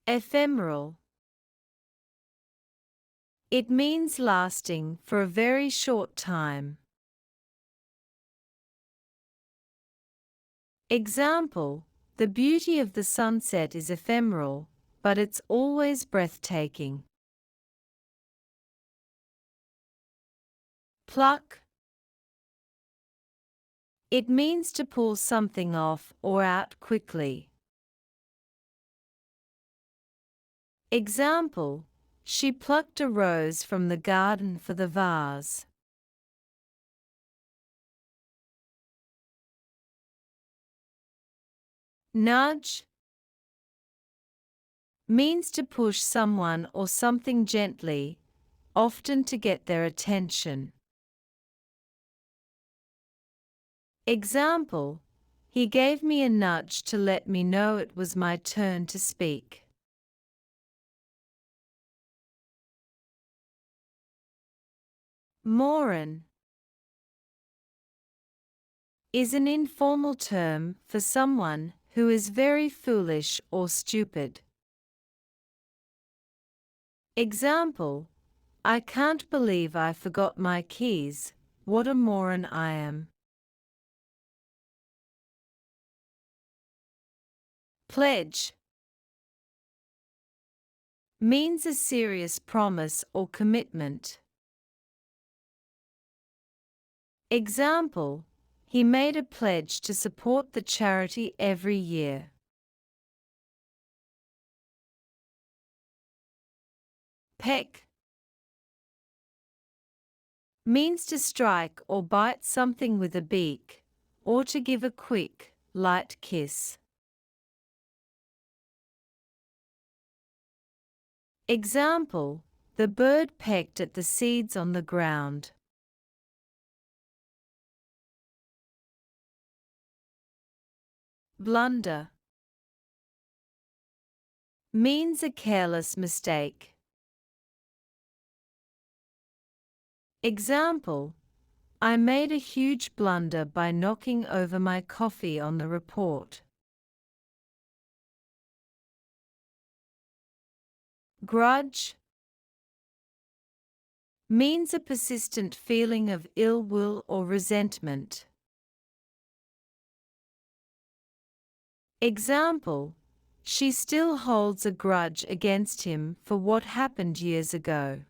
Ephemeral. It means lasting for a very short time. Example: the beauty of the sunset is ephemeral, but it's always breathtaking. Pluck. It means to pull something off or out quickly. Example: she plucked a rose from the garden for the vase. Nudge means to push someone or something gently, often to get their attention. Example: he gave me a nudge to let me know it was my turn to speak. Moron is an informal term for someone who is very foolish or stupid. Example: I can't believe I forgot my keys, what a moron I am. Pledge means a serious promise or commitment. Example: he made a pledge to support the charity every year. Peck means to strike or bite something with a beak, or to give a quick, light kiss. Example: the bird pecked at the seeds on the ground. Blunder means a careless mistake. Example: I made a huge blunder by knocking over my coffee on the report. Grudge means a persistent feeling of ill will or resentment. Example: she still holds a grudge against him for what happened years ago.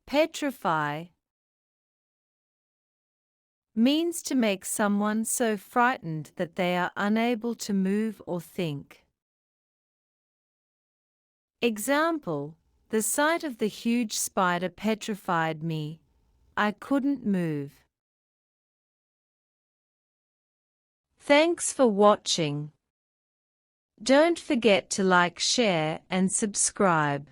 Petrify means to make someone so frightened that they are unable to move or think. Example: the sight of the huge spider petrified me. I couldn't move. Thanks for watching. Don't forget to like, share, and subscribe.